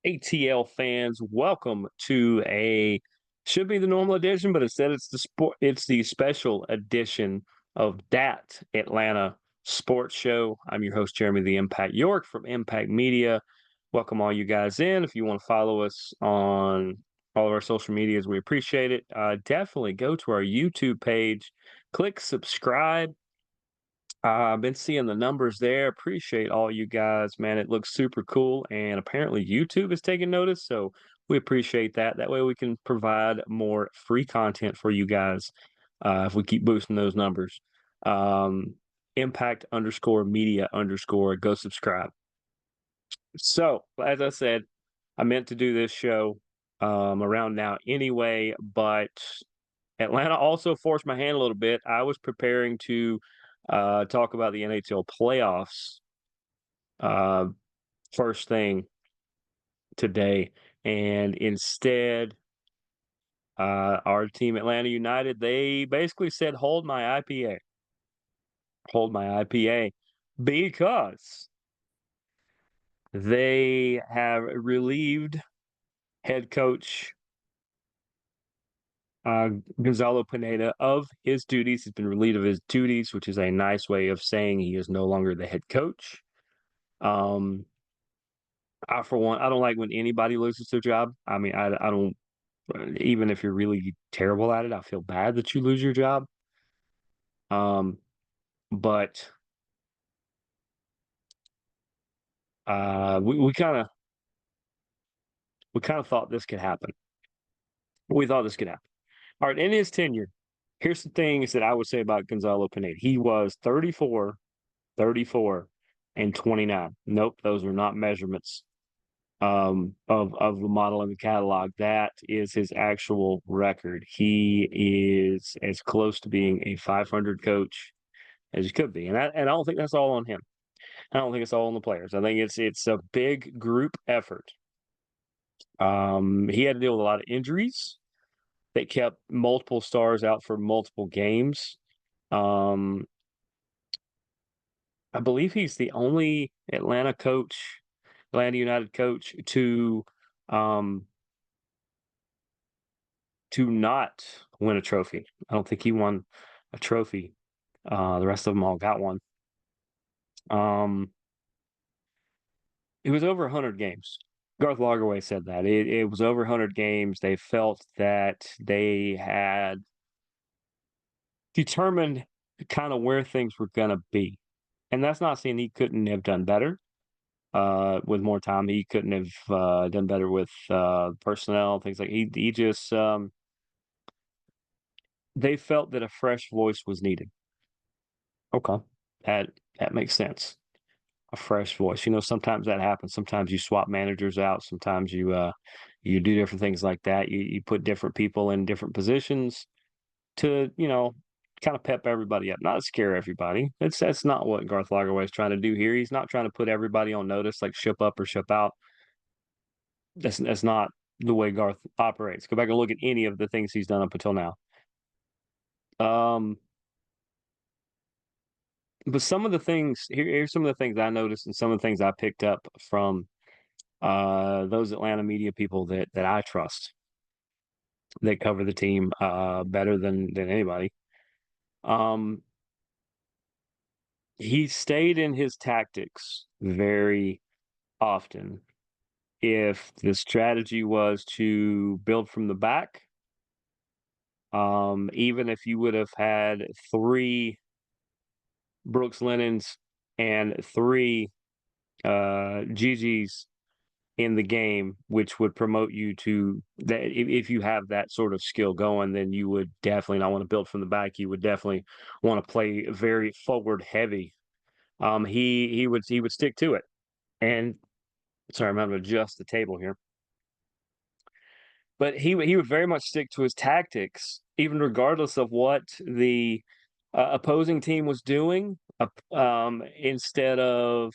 ATL fans, welcome to a should be the normal edition, but instead it's the special edition of that Atlanta Sports Show. I'm your host Jeremy the Impact York from Impact Media. Welcome all you guys in. If you want to follow us on all of our social medias, we appreciate it. Definitely go to our YouTube page, click subscribe. I've been seeing the numbers there. Appreciate all you guys, man. It looks super cool, and apparently YouTube is taking notice, so we appreciate that. That way, we can provide more free content for you guys if we keep boosting those numbers. Um, Impact underscore media underscore go subscribe. So, as I said, I meant to do this show around now anyway, but Atlanta also forced my hand a little bit. I was preparing to talk about the NHL playoffs uh, first thing today, and instead, our team, Atlanta United, they basically said, "Hold my IPA, hold my IPA," because they have relieved head coach uh, Gonzalo Pineda of his duties. He's been relieved of his duties, which is a nice way of saying he is no longer the head coach. Um, I, for one, I don't like when anybody loses their job. I mean, I don't, even if you're really terrible at it, I feel bad that you lose your job. Um, but we kind of thought this could happen. We thought this could happen. All right, in his tenure, here's the things that I would say about Gonzalo Pineda. He was 34, 34, and 29. Nope, those are not measurements of the model in the catalog. That is his actual record. He is as close to being a 500 coach as he could be, and I don't think that's all on him. I don't think it's all on the players. I think it's a big group effort. He had to deal with a lot of injuries that kept multiple stars out for multiple games. Um, I believe he's the only Atlanta United coach um, to not win a trophy. I don't think he won a trophy. The rest of them all got one. Um, it was over 100 games. Garth Lagerwey said that it was over 100 games. They felt that they had determined kind of where things were going to be, and that's not saying he couldn't have done better with more time. He couldn't have done better with personnel, things like he just they felt that a fresh voice was needed. Okay, that that makes sense. A fresh voice. You know, sometimes that happens. Sometimes you swap managers out. Sometimes you do different things like that. You put different people in different positions to kind of pep everybody up, not to scare everybody. That's not what Garth Lagerwey is trying to do here. He's not trying to put everybody on notice, like ship up or ship out. That's not the way Garth operates. Go back and look at any of the things he's done up until now. Um, but some of the things here's some of the things I noticed and some of the things I picked up from those Atlanta media people that I trust that cover the team better than anybody. Um, he stayed in his tactics very often. If the strategy was to build from the back, even if you would have had three Brooks Lennons and three GGs in the game, which would promote you to that. If you have that sort of skill going, then you would definitely not want to build from the back. You would definitely want to play very forward heavy. He would stick to it. And sorry, I'm going to adjust the table here. But he would very much stick to his tactics, even regardless of what the opposing team was doing. Instead of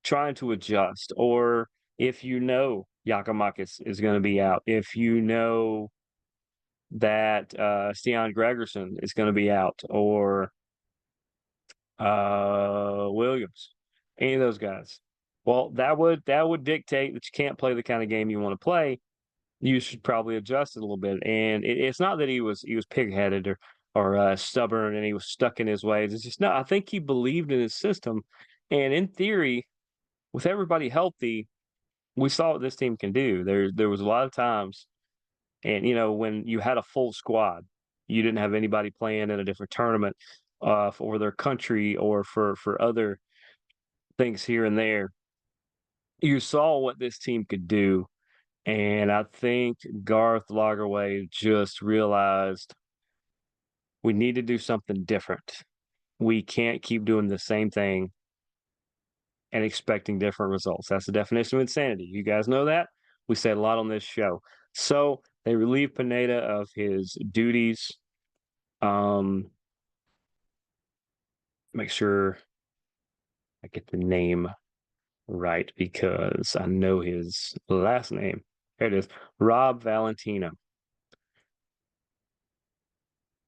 trying to adjust, or if you know Yakamakis is going to be out, if you know that Stian Gregerson is going to be out, or Williams. any of those guys. Well, that would dictate that you can't play the kind of game you want to play. You should probably adjust it a little bit. And it's not that he was pigheaded or stubborn and he was stuck in his ways. It's just no. I think he believed in his system, and in theory, with everybody healthy, we saw what this team can do. There was a lot of times, and when you had a full squad, you didn't have anybody playing in a different tournament for their country or for other things here and there. You saw what this team could do, and I think Garth Lagerwey just realized we need to do something different. We can't keep doing the same thing and expecting different results. That's the definition of insanity. You guys know that. We say it a lot on this show. So they relieved Pineda of his duties. Um, make sure I get the name right because I know his last name. There it is. Rob Valentino.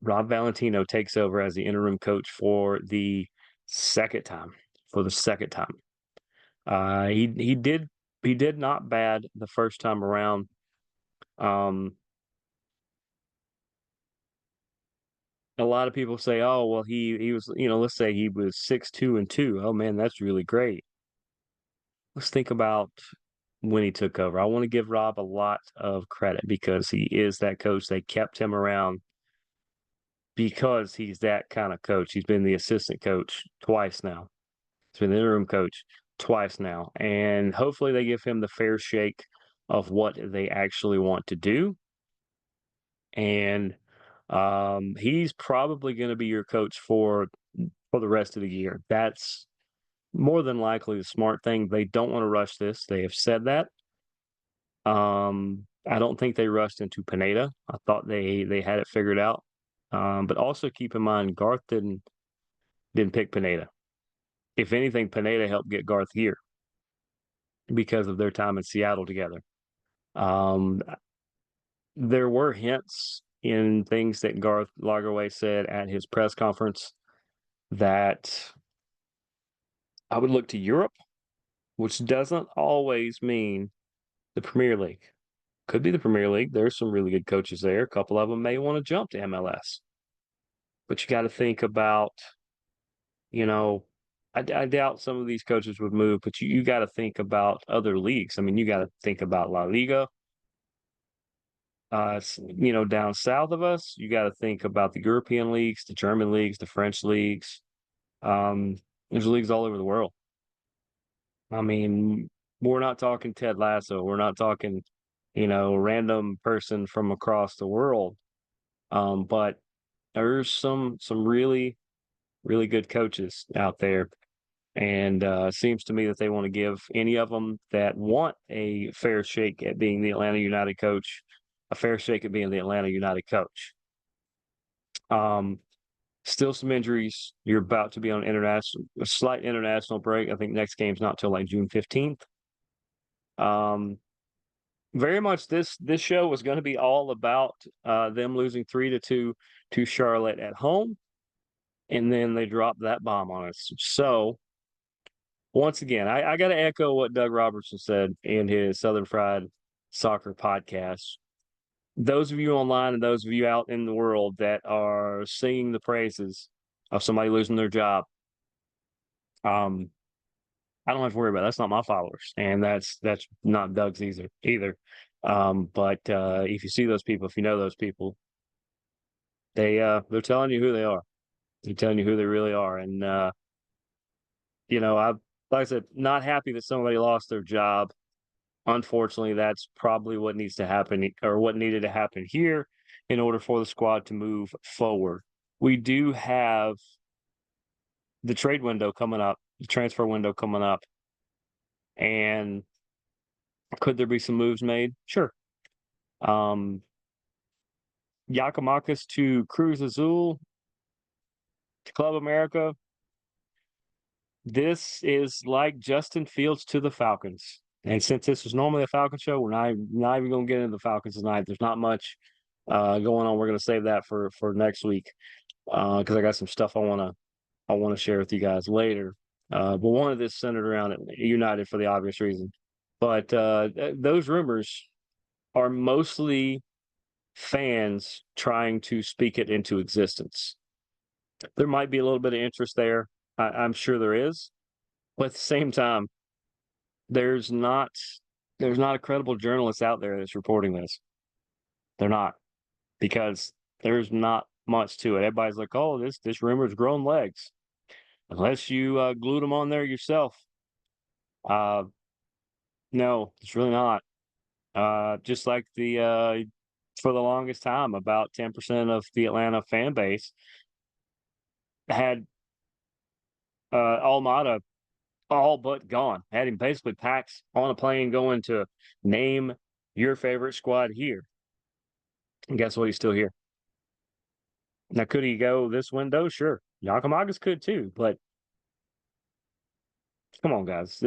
Rob Valentino takes over as the interim coach for the second time. For the second time, he did not bad the first time around. Um, a lot of people say, "Oh, well, he was, let's say he was 6-2-2. Oh man, that's really great." Let's think about when he took over. I want to give Rob a lot of credit because he is that coach. They kept him around because he's that kind of coach. He's been the assistant coach twice now. He's been the interim coach twice now, and hopefully they give him the fair shake of what they actually want to do. And he's probably going to be your coach for the rest of the year. That's more than likely the smart thing. They don't want to rush this. They have said that. I don't think they rushed into Pineda. I thought they had it figured out. But also keep in mind, Garth didn't pick Pineda. If anything, Pineda helped get Garth here because of their time in Seattle together. Um, there were hints in things that Garth Lagerwey said at his press conference that I would look to Europe, which doesn't always mean the Premier League. Could be the Premier League. There's some really good coaches there. A couple of them may want to jump to MLS. But you got to think about, you know, I doubt some of these coaches would move, but you got to think about other leagues. I mean, you got to think about La Liga. Down south of us, you got to think about the European leagues, the German leagues, the French leagues. Um, there's leagues all over the world. I mean, we're not talking Ted Lasso. We're not talking, random person from across the world. But there's some really, really good coaches out there. And it seems to me that they want to give any of them that want a fair shake at being the Atlanta United coach a fair shake at being the Atlanta United coach. Um, Still some injuries. You're about to be on a slight international break. I think next game's not till like June 15th. Um, very much this show was going to be all about them losing 3-2 to Charlotte at home, and then they dropped that bomb on us. So once again, I got to echo what Doug Robertson said in his Southern Fried Soccer podcast. Those of you online and those of you out in the world that are singing the praises of somebody losing their job, I don't have to worry about it. That's not my followers, and that's not Doug's either. But if you see those people, if you know those people, they're telling you who they are. They're telling you who they really are, and I like I said, not happy that somebody lost their job. Unfortunately, that's probably what needs to happen or what needed to happen here in order for the squad to move forward. We do have the trade window coming up, the transfer window coming up. And could there be some moves made? Sure. Giakoumakis to Cruz Azul to Club America. This is like Justin Fields to the Falcons. And since this was normally a Falcon show, we're not even going to get into the Falcons tonight. There's not much going on. We're going to save that for next week because I got some stuff I want to share with you guys later. but one of this centered around United for the obvious reason. But those rumors are mostly fans trying to speak it into existence. There might be a little bit of interest there. I'm sure there is, but at the same time, there's not there's not a credible journalist out there that's reporting this. They're not, because there's not much to it. Everybody's like, "Oh, this rumor's grown legs." Unless you glued them on there yourself. Uh, no, it's really not. Just like the for the longest time, about 10% of the Atlanta fan base had Almada all but gone. Had him basically packed on a plane going to name your favorite squad here. And guess what? He's still here. Now, could he go this window? Sure. Yakamagas could too, but come on, guys.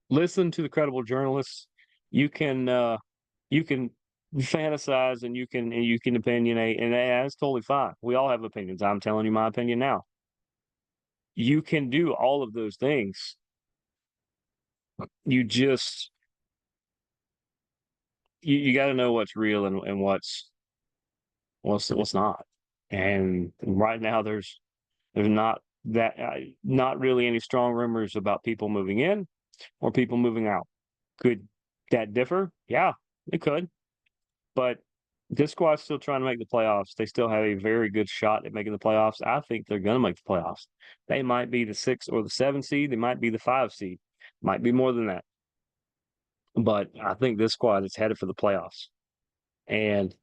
Listen to the credible journalists. You can fantasize and you can opinionate, and that's totally fine. We all have opinions. I'm telling you my opinion now. You can do all of those things. You just you got to know what's real and what's not. And right now, there's not really any strong rumors about people moving in or people moving out. Could that differ? Yeah, it could. But this squad's still trying to make the playoffs. They still have a very good shot at making the playoffs. I think they're going to make the playoffs. They might be the 6 or the 7 seed. They might be the 5 seed. Might be more than that. But I think this squad is headed for the playoffs. And,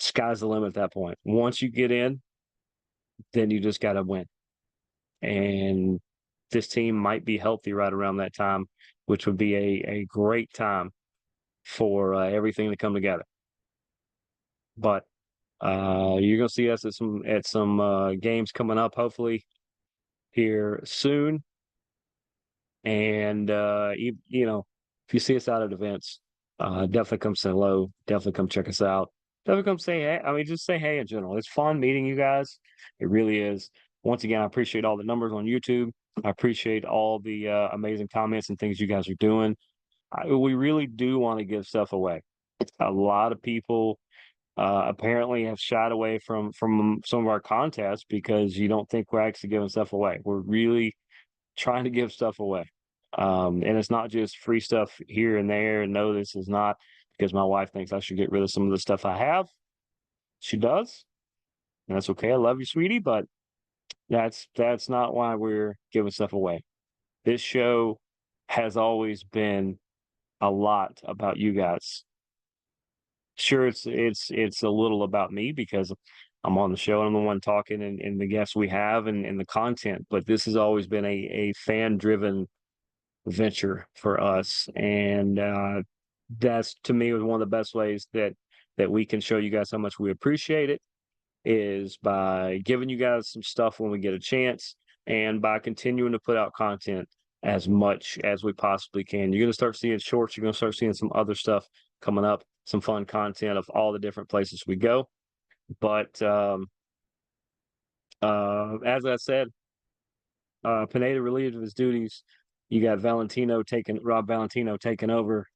sky's the limit at that point. Once you get in, then you just got to win. And this team might be healthy right around that time, which would be a great time for everything to come together. But you're gonna see us at some games coming up, hopefully here soon. And if you see us out at events, definitely come say hello. Definitely come check us out. Definitely come say hey. I mean, just say hey in general. It's fun meeting you guys. It really is. Once again, I appreciate all the numbers on YouTube. I appreciate all the amazing comments and things you guys are doing. We really do want to give stuff away. A lot of people apparently have shied away from some of our contests because you don't think we're actually giving stuff away. We're really trying to give stuff away. And it's not just free stuff here and there. And no, this is not because my wife thinks I should get rid of some of the stuff I have. She does. And that's okay. I love you, sweetie, but that's not why we're giving stuff away. This show has always been a lot about you guys. Sure, it's a little about me because I'm on the show and I'm the one talking and the guests we have and the content, but this has always been a fan driven venture for us. And that's to me was one of the best ways that we can show you guys how much we appreciate it is by giving you guys some stuff when we get a chance and by continuing to put out content as much as we possibly can. You're going to start seeing shorts, you're going to start seeing some other stuff coming up, some fun content of all the different places we go. But as I said, Pineda relieved of his duties. You got Rob Valentino taking over.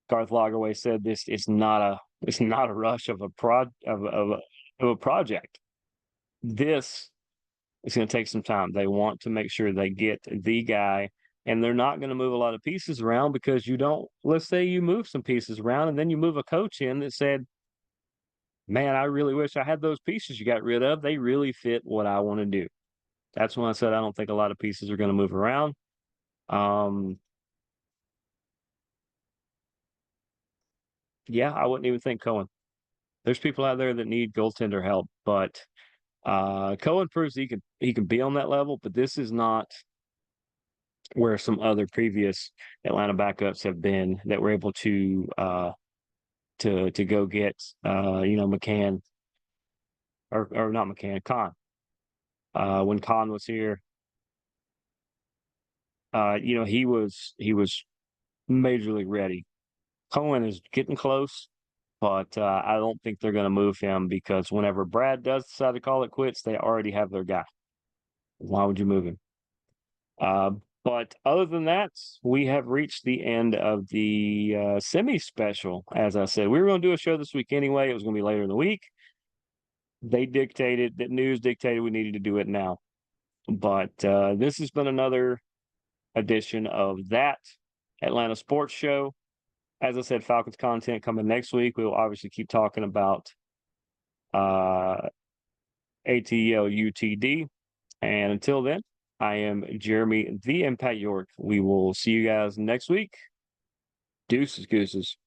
Garth Lagerway said this it's not a rush of a project. This is going to take some time. They want to make sure they get the guy, and they're not going to move a lot of pieces around because you don't. Let's say you move some pieces around, and then you move a coach in that said, "Man, I really wish I had those pieces you got rid of. They really fit what I want to do." That's when I said I don't think a lot of pieces are going to move around. Um, yeah, I wouldn't even think Cohen. There's people out there that need goaltender help, but Cohen proves he can be on that level. But this is not where some other previous Atlanta backups have been that were able to go get McCann or not McCann, Kahn. When Kahn was here, he was majorly ready. Cohen is getting close, but I don't think they're going to move him because whenever Brad does decide to call it quits, they already have their guy. Why would you move him? Uh, but other than that, we have reached the end of the semi special. As I said, we were going to do a show this week anyway. It was going to be later in the week. They dictated that news dictated we needed to do it now. But this has been another edition of that Atlanta Sports Show. As I said, Falcons content coming next week. We will obviously keep talking about uh, ATL UTD. And until then, I am Jeremy the Impact York. We will see you guys next week. Deuces, gooses.